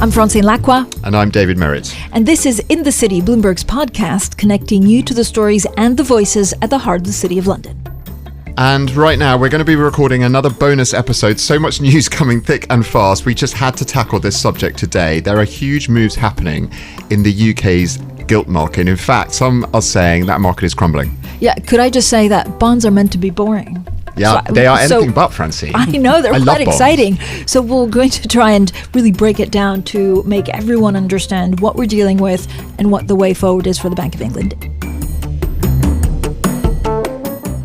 I'm Francine Lacqua. And I'm David Merritt. And this is In the City, Bloomberg's podcast, connecting you to the stories and the voices at the heart of the City of London. And right now, we're going to be recording another bonus episode. So much news coming thick and fast. We just had to tackle this subject today. There are huge moves happening in the UK's gilt market. In fact, some are saying that market is crumbling. Yeah, could I just say that bonds are meant to be boring? Yeah, they are anything but, Francine. I know, they're quite exciting. So we're going to try and really break it down to make everyone understand what we're dealing with and what the way forward is for the Bank of England.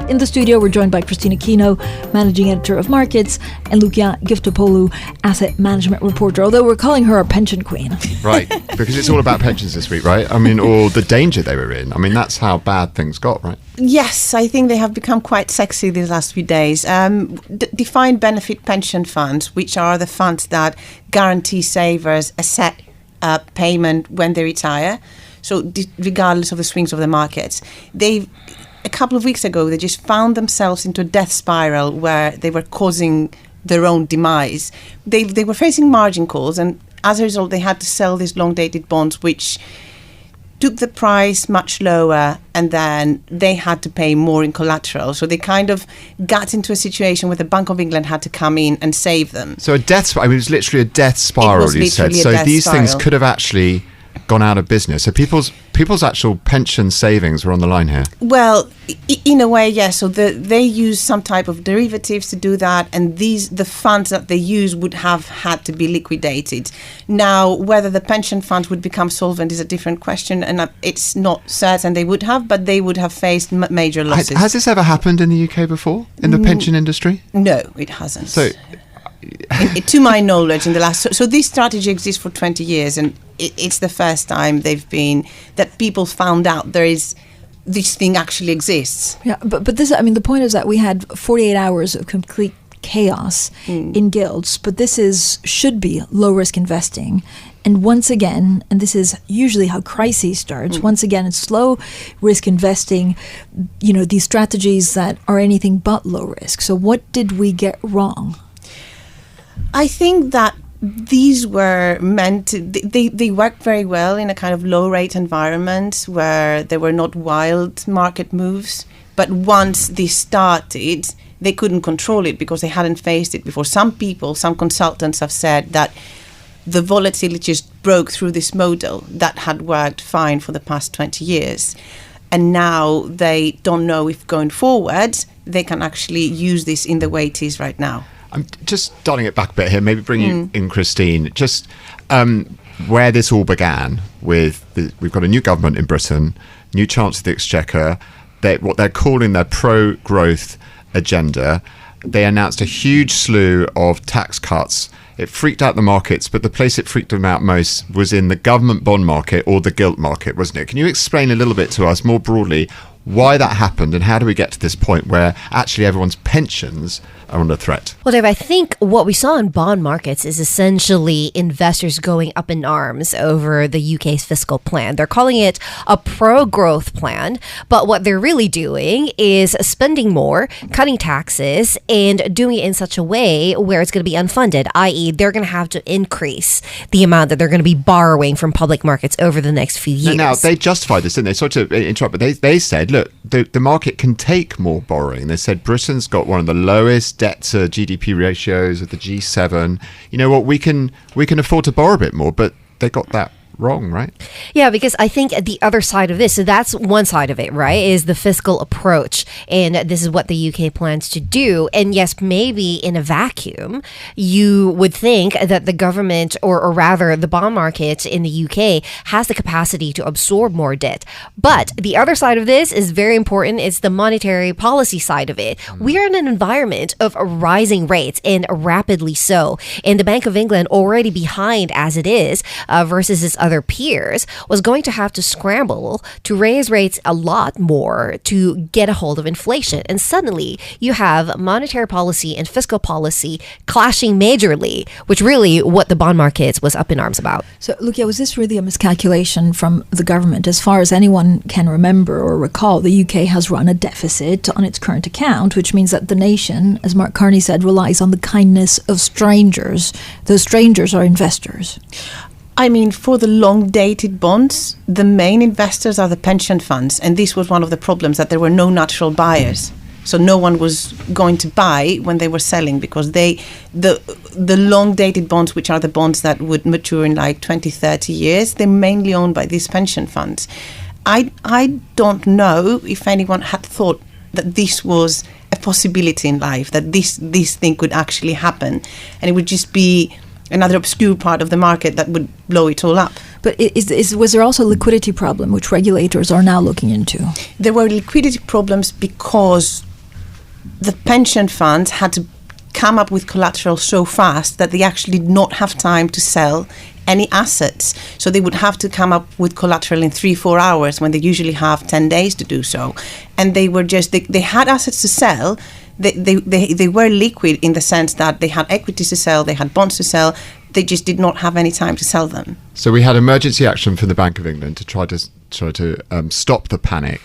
In the studio, we're joined by Kristine Aquino, Managing Editor of Markets, and Loukia Gyftopoulou, Asset Management Reporter, although we're calling her our pension queen. Right, because it's all about pensions this week, right? I mean, or the danger they were in. I mean, that's how bad things got, right? Yes, I think they have become quite sexy these last few days. Defined benefit pension funds, which are the funds that guarantee savers a set payment when they retire, so regardless of the swings of the markets. A couple of weeks ago, they just found themselves into a death spiral where they were causing their own demise. They were facing margin calls, and as a result, they had to sell these long-dated bonds, which took the price much lower, and then they had to pay more in collateral. So they kind of got into a situation where the Bank of England had to come in and save them. So a death spiral, it was literally a death spiral, you said. So these things could have actually gone out of business. So people's actual pension savings were on the line here. Well, in a way, yes. So they use some type of derivatives to do that, and the funds that they use would have had to be liquidated. Now, whether the pension funds would become solvent is a different question, and it's not certain they would have, but they would have faced major losses. Has this ever happened in the UK before, in the pension industry? No, it hasn't. So, to my knowledge, in the last so this strategy exists for 20 years, and it's the first time that people found out this thing actually exists. Yeah, but this, I mean, the point is that we had 48 hours of complete chaos in gilts, but this should be low risk investing. And once again, and this is usually how crises start, once again, it's slow risk investing, these strategies that are anything but low risk. So what did we get wrong? I think that these were meant to, they worked very well in a kind of low rate environment where there were not wild market moves. But once they started, they couldn't control it because they hadn't faced it before. Some consultants have said that the volatility just broke through this model that had worked fine for the past 20 years. And now they don't know if going forward, they can actually use this in the way it is right now. I'm just dialing it back a bit here, maybe bring you in, Kristine, just where this all began with, we've got a new government in Britain, new Chancellor of the Exchequer, what they're calling their pro-growth agenda. They announced a huge slew of tax cuts. It freaked out the markets, but the place it freaked them out most was in the government bond market or the gilt market, wasn't it? Can you explain a little bit to us more broadly why that happened and how do we get to this point where actually everyone's pensions are under threat? Well, Dave, I think what we saw in bond markets is essentially investors going up in arms over the UK's fiscal plan. They're calling it a pro-growth plan, but what they're really doing is spending more, cutting taxes, and doing it in such a way where it's going to be unfunded, i.e. they're going to have to increase the amount that they're going to be borrowing from public markets over the next few years. Now, they justified this, didn't they? Sorry to interrupt, but they said, look, the market can take more borrowing. They said Britain's got one of the lowest debt to GDP ratios of the G7. You know what, we can afford to borrow a bit more, but they got that wrong, right? Yeah, because I think the other side of this, so that's one side of it, right, is the fiscal approach. And this is what the UK plans to do. And yes, maybe in a vacuum, you would think that the government, or rather the bond market in the UK, has the capacity to absorb more debt. But the other side of this is very important. It's the monetary policy side of it. We are in an environment of rising rates, and rapidly so. And the Bank of England, already behind as it is, versus its other peers, was going to have to scramble to raise rates a lot more to get a hold of inflation. And suddenly you have monetary policy and fiscal policy clashing majorly, which really what the bond markets was up in arms about. So, Loukia, was this really a miscalculation from the government? As far as anyone can remember or recall, the UK has run a deficit on its current account, which means that the nation, as Mark Carney said, relies on the kindness of strangers. Those strangers are investors. I mean, for the long-dated bonds, the main investors are the pension funds, and this was one of the problems, that there were no natural buyers. So no one was going to buy when they were selling, because the long-dated bonds, which are the bonds that would mature in like 20, 30 years, they're mainly owned by these pension funds. I don't know if anyone had thought that this was a possibility in life, that this thing could actually happen, and it would just be another obscure part of the market that would blow it all up. But was there also a liquidity problem, which regulators are now looking into? There were liquidity problems because the pension funds had to come up with collateral so fast that they actually did not have time to sell any assets. So they would have to come up with collateral in 3-4 hours when they usually have 10 days to do so. And they were just, they had assets to sell. They were liquid in the sense that they had equities to sell, they had bonds to sell. They just did not have any time to sell them. So we had emergency action from the Bank of England to try to stop the panic.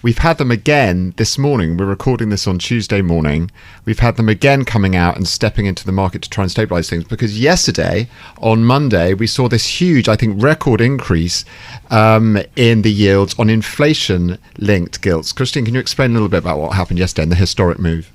We've had them again this morning. We're recording this on Tuesday morning. We've had them again coming out and stepping into the market to try and stabilise things, because yesterday, on Monday, we saw this huge, I think, record increase in the yields on inflation-linked gilts. Kristine, can you explain a little bit about what happened yesterday and the historic move?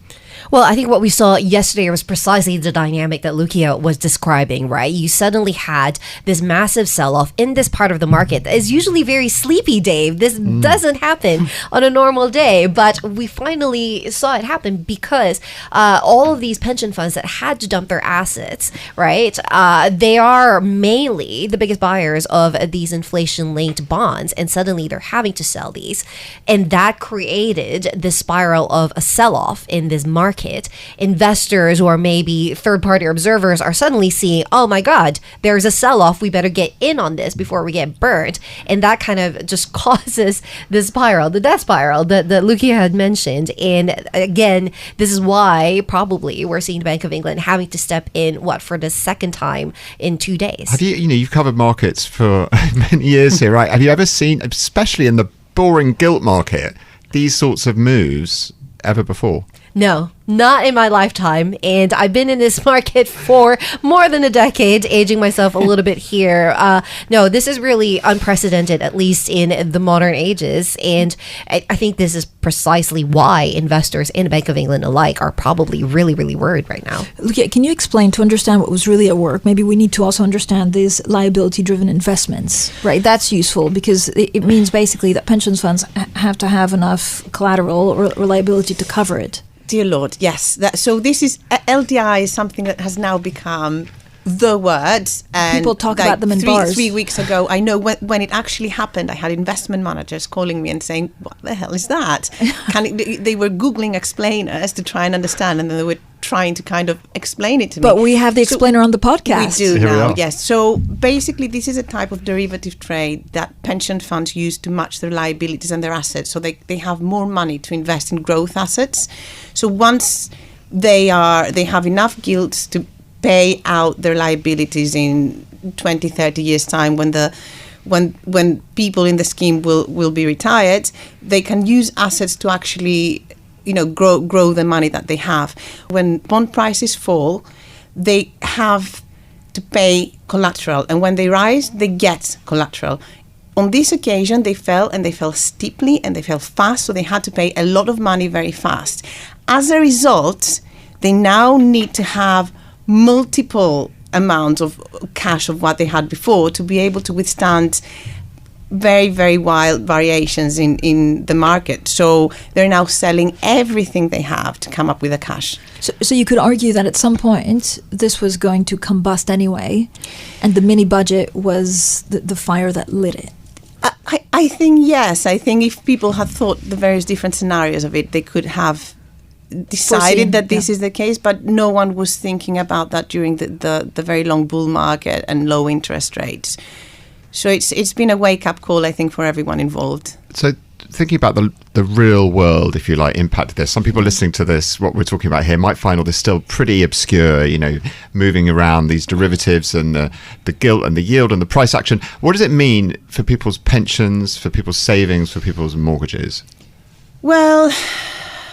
Well, I think what we saw yesterday was precisely the dynamic that Loukia was describing, right? You suddenly had this massive sell-off in this part of the market that is usually very sleepy, Dave. This doesn't happen on a normal day, but we finally saw it happen because all of these pension funds that had to dump their assets, right? They are mainly the biggest buyers of these inflation-linked bonds, and suddenly they're having to sell these. And that created this spiral of a sell-off in this market. Investors or maybe third-party observers are suddenly seeing, oh my God, there's a sell-off. We better get in on this before we get burnt. And that kind of just causes the spiral, the death spiral that Loukia had mentioned. And again, this is why probably we're seeing the Bank of England having to step in, for the second time in 2 days. Have you've covered markets for many years here, right? Have you ever seen, especially in the boring gilt market, these sorts of moves ever before? No, not in my lifetime. And I've been in this market for more than a decade, aging myself a little bit here. No, this is really unprecedented, at least in the modern ages. And I think this is precisely why investors and the Bank of England alike are probably really, really worried right now. Loukia, can you explain, to understand what was really at work? Maybe we need to also understand these liability-driven investments, right? That's useful because it means basically that pension funds have to have enough collateral or liability to cover it. Dear Lord, yes. So this is LDI is something that has now become the word. And people talk about them in bars. 3 weeks ago, I know when it actually happened, I had investment managers calling me and saying, "What the hell is that?" They were Googling explainers to try and understand, and then they were trying to kind of explain it to me. But we have the explainer on the podcast. We do Here now, we are. yes. So basically, this is a type of derivative trade that pension funds use to match their liabilities and their assets. So they have more money to invest in growth assets. So once they have enough gilts to pay out their liabilities in 20, 30 years' time, when people in the scheme will be retired, they can use assets to actually grow the money that they have. When bond prices fall, they have to pay collateral, and when they rise, they get collateral. On this occasion, they fell steeply and they fell fast, so they had to pay a lot of money very fast. As a result, they now need to have multiple amounts of cash of what they had before to be able to withstand very, very wild variations in the market. So they're now selling everything they have to come up with the cash. So you could argue that at some point this was going to combust anyway, and the mini budget was the fire that lit it. I think yes. I think if people had thought the various different scenarios of it, they could have decided that this is the case, but no one was thinking about that during the very long bull market and low interest rates. So it's been a wake-up call, I think, for everyone involved. So thinking about the real world, if you like, impact of this, some people listening to this, what we're talking about here, might find all this still pretty obscure, moving around these derivatives and the gilt and the yield and the price action. What does it mean for people's pensions, for people's savings, for people's mortgages? Well,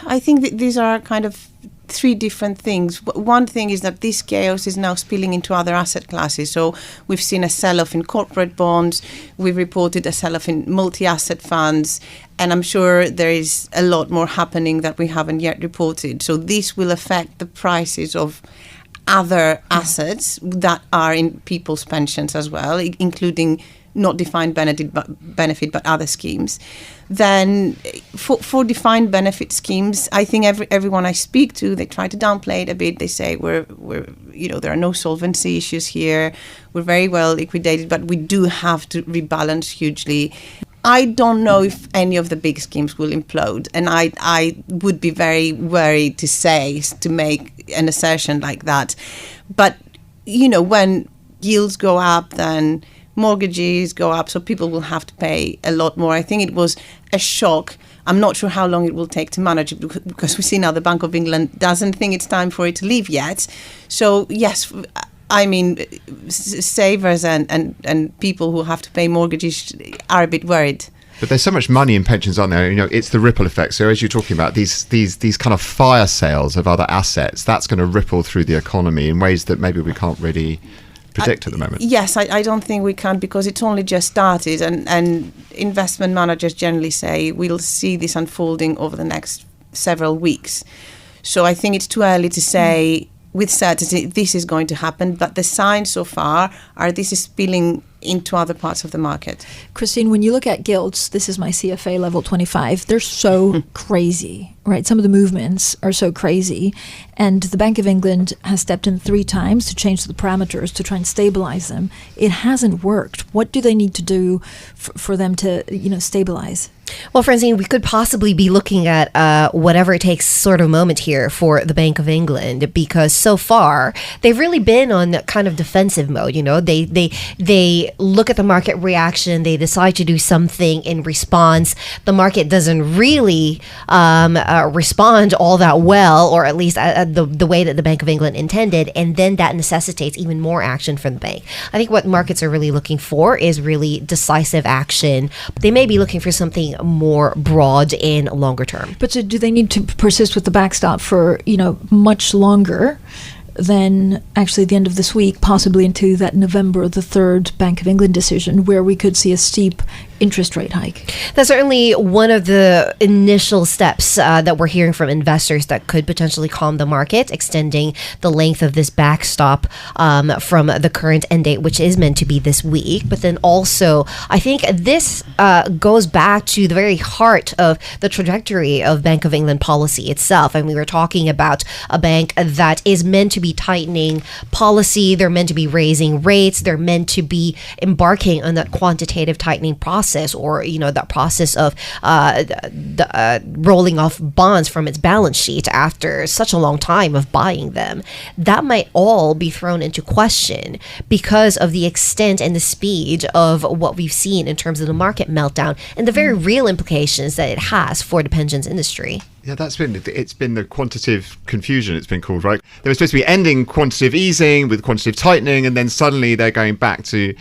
I think that these are kind of three different things. One thing is that this chaos is now spilling into other asset classes. So we've seen a sell-off in corporate bonds. We've reported a sell-off in multi-asset funds. And I'm sure there is a lot more happening that we haven't yet reported. So this will affect the prices of other assets that are in people's pensions as well, including not defined benefit but other schemes. Then for defined benefit schemes, I think everyone I speak to, they try to downplay it a bit. They say we're there are no solvency issues here. We're very well liquidated, but we do have to rebalance hugely. I don't know if any of the big schemes will implode, and I would be very worried to make an assertion like that. But when yields go up, then mortgages go up, so people will have to pay a lot more. I think it was a shock. I'm not sure how long it will take to manage it, because we see now the Bank of England doesn't think it's time for it to leave yet. So yes, I mean, savers and people who have to pay mortgages are a bit worried. But there's so much money in pensions, aren't there? It's the ripple effect. So as you're talking about these kind of fire sales of other assets, that's going to ripple through the economy in ways that maybe we can't really predict at the moment. Yes, I don't think we can, because it's only just started, and investment managers generally say we'll see this unfolding over the next several weeks. So I think it's too early to say with certainty this is going to happen, but the signs so far are this is spilling into other parts of the market. Kristine, when you look at gilts, this is my CFA level 25, they're so crazy, right? Some of the movements are so crazy. And the Bank of England has stepped in 3 times to change the parameters to try and stabilize them. It hasn't worked. What do they need to do for them to, stabilize? Well, Francine, we could possibly be looking at whatever it takes sort of moment here for the Bank of England, because so far they've really been on kind of defensive mode. They look at the market reaction, they decide to do something in response. The market doesn't really respond all that well, or at least the way that the Bank of England intended, and then that necessitates even more action from the bank. I think what markets are really looking for is really decisive action. They may be looking for something more broad and longer term. But so do they need to persist with the backstop for, much longer than actually the end of this week, possibly into that November the 3rd Bank of England decision, where we could see a steep interest rate hike? That's certainly one of the initial steps that we're hearing from investors that could potentially calm the market, extending the length of this backstop from the current end date, which is meant to be this week. But then also, I think this goes back to the very heart of the trajectory of Bank of England policy itself. And we were talking about a bank that is meant to be tightening policy. They're meant to be raising rates. They're meant to be embarking on that quantitative tightening process, or that process of rolling off bonds from its balance sheet after such a long time of buying them. That might all be thrown into question because of the extent and the speed of what we've seen in terms of the market meltdown and the very real implications that it has for the pensions industry. Yeah, it's been the quantitative confusion, it's been called, right? They were supposed to be ending quantitative easing with quantitative tightening, and then suddenly they're going back to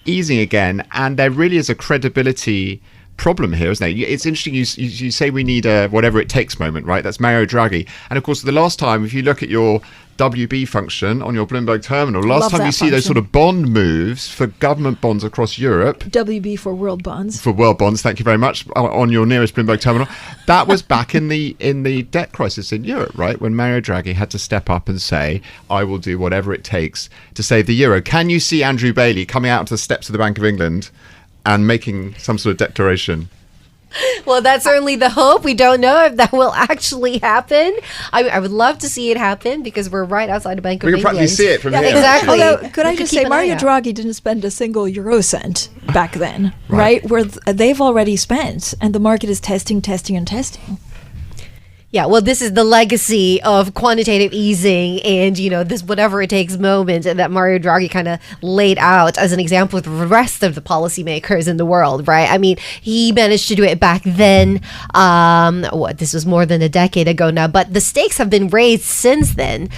easing again. And there really is a credibility problem here, isn't there? It's interesting, you say we need a whatever it takes moment, right? That's Mario Draghi. And of course, the last time, if you look at your WB function on your Bloomberg terminal, last time you see those sort of bond moves for government bonds across Europe. WB for world bonds. For world bonds, thank you very much, on your nearest Bloomberg terminal. That was back in the debt crisis in Europe, right? When Mario Draghi had to step up and say, I will do whatever it takes to save the euro. Can you see Andrew Bailey coming out to the steps of the Bank of England and making some sort of declaration? Well, that's certainly the hope. We don't know if that will actually happen. I would love to see it happen, because we're right outside the Bank of England. We can practically see it from here. Exactly. Although, could I just say, Mario Draghi didn't spend a single euro cent back then, right? Where they've already spent, and the market is testing. Yeah, well, this is the legacy of quantitative easing and, this whatever it takes moment that Mario Draghi kind of laid out as an example with the rest of the policymakers in the world, right? I mean, he managed to do it back then. This was more than a decade ago now, but the stakes have been raised since then.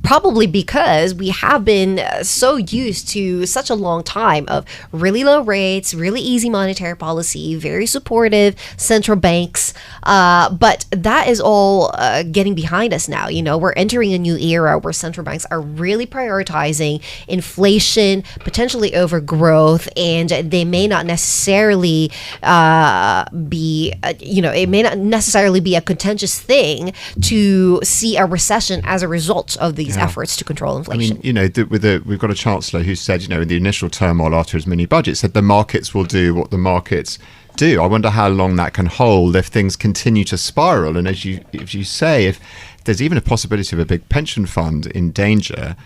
Probably because we have been so used to such a long time of really low rates, really easy monetary policy, very supportive central banks. But that is all getting behind us now. We're entering a new era where central banks are really prioritizing inflation, potentially over growth, and they may not necessarily it may not necessarily be a contentious thing to see a recession as a result of these efforts to control inflation. We've got a chancellor who said, in the initial turmoil after his mini budget, said the markets will do what the markets do. I wonder how long that can hold if things continue to spiral. And as you say, if there's even a possibility of a big pension fund in danger,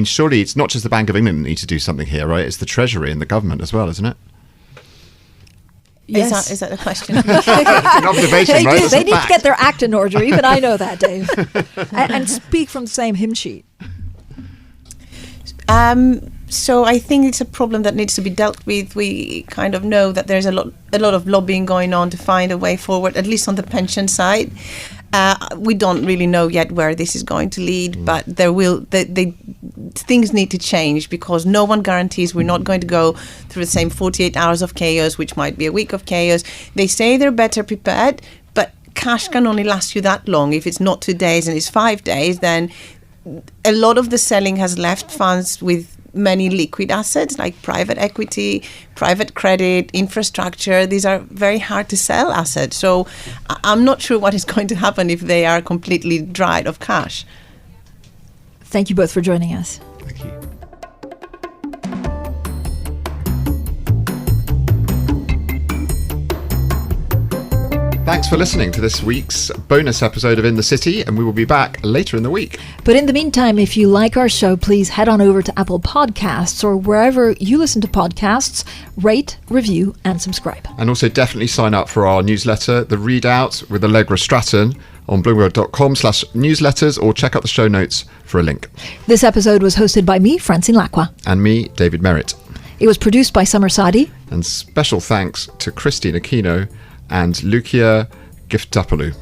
surely it's not just the Bank of England that need to do something here, right? It's the Treasury and the government as well, isn't it? Yes. Is that the question? It's an observation, They right? do. It's They a need to fact. get their act in order. Even I know that, Dave. and speak from the same hymn sheet. So I think it's a problem that needs to be dealt with. We kind of know that there's a lot of lobbying going on to find a way forward, at least on the pension side. We don't really know yet where this is going to lead, but things need to change because no one guarantees we're not going to go through the same 48 hours of chaos, which might be a week of chaos. They say they're better prepared, but cash can only last you that long. If it's not 2 days and it's 5 days, then a lot of the selling has left funds with many liquid assets like private equity, private credit, infrastructure. These are very hard to sell assets. So I'm not sure what is going to happen if they are completely dried of cash. Thank you both for joining us. Thank you. Thanks for listening to this week's bonus episode of In the City, and we will be back later in the week. But in the meantime, if you like our show, please head on over to Apple Podcasts or wherever you listen to podcasts, rate, review, and subscribe. And also definitely sign up for our newsletter, The Readout with Allegra Stratton, on bloomberg.com/newsletters, or check out the show notes for a link. This episode was hosted by me, Francine Lacqua. And me, David Merritt. It was produced by Summer Sadi. And special thanks to Kristine Aquino and Loukia Gyftopoulou.